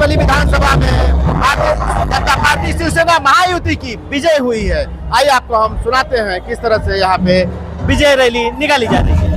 बोरीवली विधानसभा में भारतीय जनता पार्टी शिवसेना महायुति की विजय हुई है। आइए आपको हम सुनाते हैं किस तरह से यहाँ पे विजय रैली निकाली जा रही है।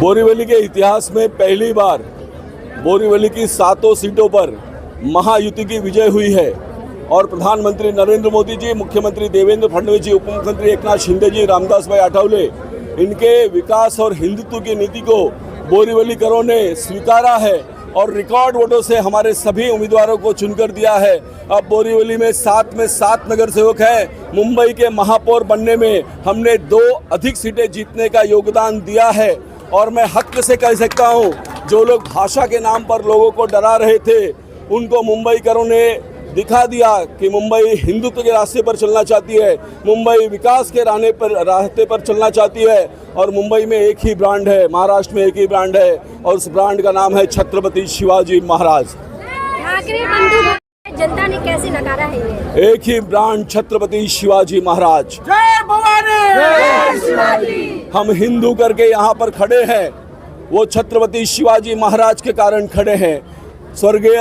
बोरीवली के इतिहास में पहली बार बोरीवली की 7 सीटों पर महायुति की विजय हुई है और प्रधानमंत्री नरेंद्र मोदी जी, मुख्यमंत्री देवेंद्र फडणवीस जी, उप मुख्यमंत्री एकनाथ शिंदे जी, रामदास भाई आठवले, इनके विकास और हिंदुत्व की नीति को बोरीवलीकरों ने स्वीकारा है और रिकॉर्ड वोटों से हमारे सभी उम्मीदवारों को चुनकर दिया है। अब बोरीवली में 7 नगर सेवक हैं। मुंबई के महापौर बनने में हमने 2 अधिक सीटें जीतने का योगदान दिया है और मैं हक से कह सकता हूं, जो लोग भाषा के नाम पर लोगों को डरा रहे थे, उनको मुंबईकरों ने दिखा दिया कि मुंबई हिंदुत्व के रास्ते पर चलना चाहती है, मुंबई विकास के रास्ते पर चलना चाहती है और मुंबई में एक ही ब्रांड है, महाराष्ट्र में एक ही ब्रांड है और उस ब्रांड का नाम है छत्रपति शिवाजी महाराज। जनता ने कैसे नकारा है ये? एक ही ब्रांड, छत्रपति शिवाजी महाराज। जय भवानी, जय शिवाजी। हम हिंदू करके यहाँ पर खड़े हैं, वो छत्रपति शिवाजी महाराज के कारण खड़े हैं। स्वर्गीय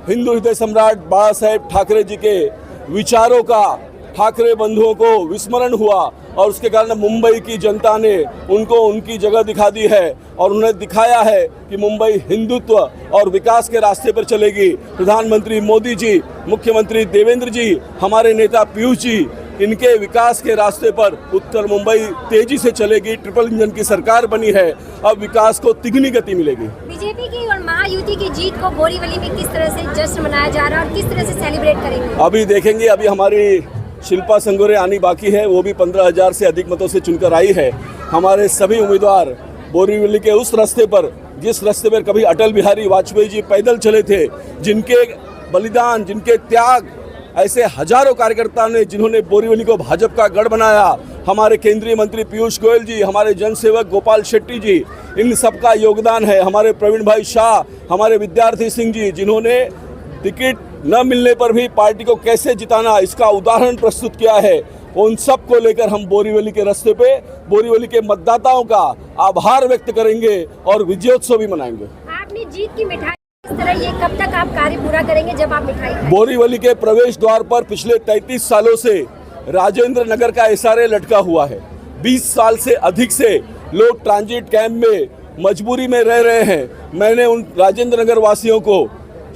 हिंदू हृदय सम्राट बाला साहेब ठाकरे जी के विचारों का ठाकरे बंधुओं को विस्मरण हुआ और उसके कारण मुंबई की जनता ने उनको उनकी जगह दिखा दी है और उन्हें दिखाया है कि मुंबई हिंदुत्व और विकास के रास्ते पर चलेगी। प्रधानमंत्री मोदी जी, मुख्यमंत्री देवेंद्र जी, हमारे नेता पीयूष जी, इनके विकास के रास्ते पर उत्तर मुंबई तेजी से चलेगी। ट्रिपल इंजन की सरकार बनी है, अब विकास को तिगनी गति मिलेगी। बीजेपी की और महायुति की जीत को बोरीवली में किस तरह से जश्न मनाया जा रहा है और किस तरह से सेलिब्रेट करेंगे? अभी देखेंगे। अभी हमारी शिल्पा संगोरे आनी बाकी है, वो भी 15,000 से अधिक मतों से चुनकर आई है। हमारे सभी उम्मीदवार बोरीवली के उस रास्ते पर, जिस रास्ते पर कभी अटल बिहारी वाजपेयी जी पैदल चले थे, जिनके बलिदान, जिनके त्याग, ऐसे हजारों कार्यकर्ताओं ने जिन्होंने बोरीवली को भाजपा का गढ़ बनाया, हमारे केंद्रीय मंत्री पीयूष गोयल जी, हमारे जनसेवक गोपाल शेट्टी जी, इन सबका योगदान है। हमारे प्रवीण भाई शाह, हमारे विद्यार्थी सिंह जी, जिन्होंने टिकट न मिलने पर भी पार्टी को कैसे जिताना, इसका उदाहरण प्रस्तुत किया है। उन सब को लेकर हम बोरीवली के रास्ते पे बोरीवली के मतदाताओं का आभार व्यक्त करेंगे और विजयोत्सव भी मनाएंगे। आपने जीत की मिठाई इस तरह, ये कब तक आप कार्य पूरा करेंगे जब आप मिठाई खाएंगे? बोरीवली के प्रवेश द्वार पर पिछले 33 सालों से राजेंद्र नगर का SRA लटका हुआ है। 20 साल से अधिक से लोग ट्रांजिट कैंप में मजबूरी में रह रहे हैं। मैंने उन राजेंद्र नगर वासियों को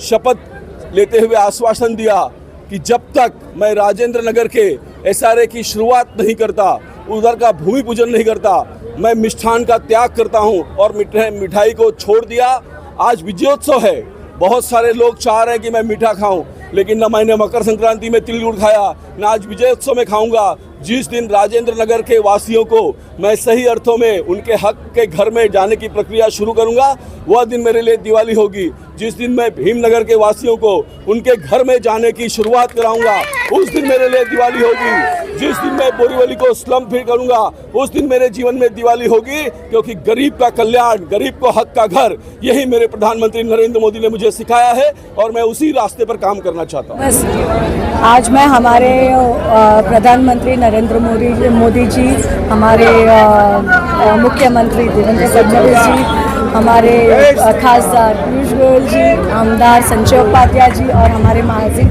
शपथ लेते हुए आश्वासन दिया कि जब तक मैं राजेंद्र नगर के SRA की शुरुआत नहीं करता, उधर का भूमि पूजन नहीं करता, मैं मिष्ठान का त्याग करता हूं और मिठाई को छोड़ दिया। आज विजयोत्सव है, बहुत सारे लोग चाह रहे हैं कि मैं मीठा खाऊं, लेकिन न मैंने मकर संक्रांति में तिल गुड़ खाया, न आज विजयोत्सव में खाऊंगा। जिस दिन राजेंद्र नगर के वासियों को मैं सही अर्थों में उनके हक के घर में जाने की प्रक्रिया शुरू करूंगा, वह दिन मेरे लिए दिवाली होगी। जिस दिन मैं भीमनगर के वासियों को उनके घर में जाने की शुरुआत कराऊंगा, उस दिन मेरे लिए दिवाली होगी। जिस दिन मैं बोरीवली को स्लम फ्री करूंगा उस दिन मेरे जीवन में दिवाली होगी, क्योंकि गरीब का कल्याण, गरीब को हक का घर, यही मेरे प्रधानमंत्री नरेंद्र मोदी ने मुझे सिखाया है और मैं उसी रास्ते पर काम करना चाहता हूँ। बस आज मैं हमारे प्रधानमंत्री नरेंद्र मोदी जी, हमारे मुख्यमंत्री देवेंद्र फडणवीस जी, हमारे खासदार पीयूष गोयल जी, आमदार संजय उपाध्याय जी और हमारे महाजिन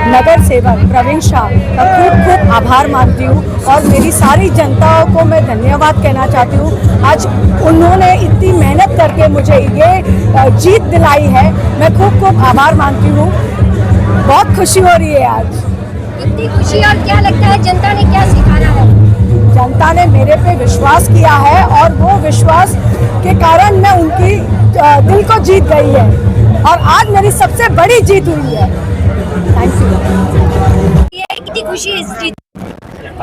नगर सेवक प्रवीण शाह का खूब खूब आभार मानती हूँ और मेरी सारी जनताओं को मैं धन्यवाद कहना चाहती हूँ। आज उन्होंने इतनी मेहनत करके मुझे ये जीत दिलाई है, मैं खूब खूब आभार मानती हूँ। बहुत खुशी हो रही है आज। इतनी खुशी, और क्या लगता है जनता ने क्या सिखाना है? जनता ने मेरे पे विश्वास किया है और वो विश्वास के कारण मैं उनकी दिल को जीत गई है और आज मेरी सबसे बड़ी जीत हुई है। Thank you. ये कितनी खुशी है इस जीत?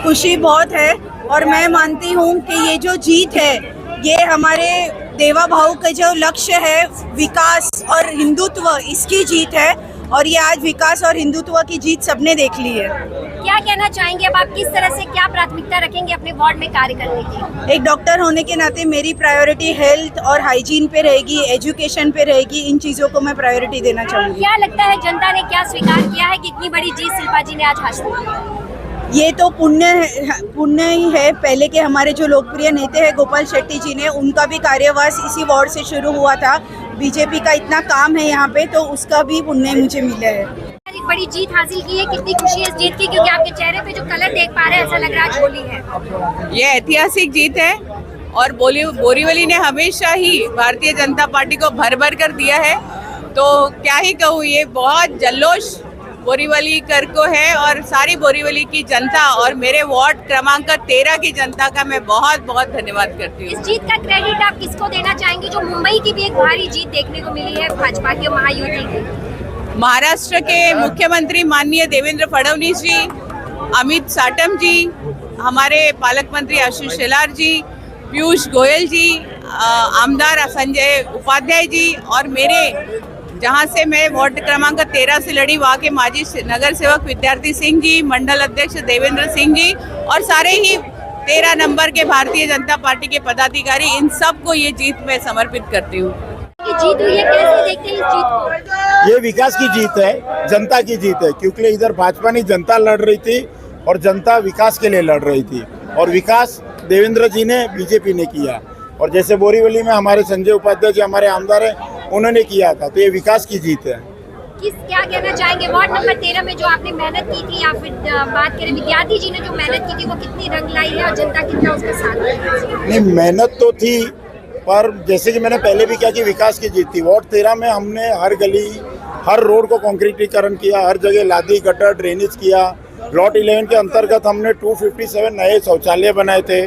खुशी बहुत है और मैं मानती हूँ कि ये जो जीत है ये हमारे देवा भाव का जो लक्ष्य है, विकास और हिंदुत्व, इसकी जीत है और ये आज विकास और हिंदुत्व की जीत सबने देख ली है। क्या कहना चाहेंगे अब आप, किस तरह से क्या प्राथमिकता रखेंगे अपने वार्ड में कार्य करने की? एक डॉक्टर होने के नाते मेरी प्रायोरिटी हेल्थ और हाइजीन पे रहेगी, एजुकेशन पे रहेगी, इन चीज़ों को मैं प्रायोरिटी देना चाहूँगी। क्या लगता है जनता ने क्या स्वीकार किया है कि इतनी बड़ी जीत शिल्पा जी ने आज हासिल की? ये तो पुण्य ही है। पहले के हमारे जो लोकप्रिय नेता है गोपाल शेट्टी जी ने, उनका भी कार्यवास इसी वार्ड से शुरू हुआ था। बीजेपी का इतना काम है यहाँ पे, तो उसका भी पुण्य मुझे मिला है। एक बड़ी जीत हासिल की है, कितनी खुशी है इस जीत की, क्योंकि आपके चेहरे पे जो कलर देख पा रहे हैं ऐसा लग रहा है होली है। ये ऐतिहासिक जीत है और बोरीवली ने हमेशा ही भारतीय जनता पार्टी को भर भर कर दिया है, तो क्या ही कहूँ, ये बहुत जल्लोष बोरीवली कर को है और सारी बोरीवली की जनता और मेरे वार्ड क्रमांक 13 की जनता का मैं बहुत बहुत धन्यवाद करती हूँ। इस जीत का क्रेडिट आप किसको देना चाहेंगे, जो मुंबई की भी एक भारी जीत देखने को मिली है भाजपा के महायुति की? महाराष्ट्र के मुख्यमंत्री माननीय देवेंद्र फडणवीस जी, अमित साटम जी, हमारे पालक मंत्री आशीष शेलार जी, पीयूष गोयल जी, आमदार संजय उपाध्याय जी और मेरे जहां से मैं वार्ड क्रमांक 13 से लड़ी वहाँ के माजी नगर सेवक विद्यार्थी सिंह जी, मंडल अध्यक्ष देवेंद्र सिंह जी और सारे ही 13 नंबर के भारतीय जनता पार्टी के पदाधिकारी, इन सब को ये जीत मैं समर्पित करती हूँ। जीत हुई है, कैसे देखते हैं इस जीत को? ये विकास की जीत है, जनता की जीत है, क्योंकि इधर भाजपा नहीं जनता लड़ रही थी और जनता विकास के लिए लड़ रही थी और विकास देवेंद्र जी ने, बीजेपी ने किया। और जैसे बोरीवली में हमारे संजय उपाध्याय जी हमारे आमदार हैं, उन्होंने किया था, तो ये विकास की जीत है। क्या कहना चाहेंगे वार्ड नंबर 13 में जो आपने मेहनत की थी, या फिर बात करें विद्यार्थी जी ने जो मेहनत की थी, वो कितनी रंग लाई है और जनता कितना उसके साथ है? नहीं, मेहनत तो थी, पर जैसे कि मैंने पहले भी कहा कि विकास की जीत थी। वार्ड 13 में हमने हर गली, हर रोड को कंक्रीटीकरण किया, हर जगह लादी गटर ड्रेनेज किया। प्लॉट 11 के अंतर्गत हमने 257 नए शौचालय बनाए थे।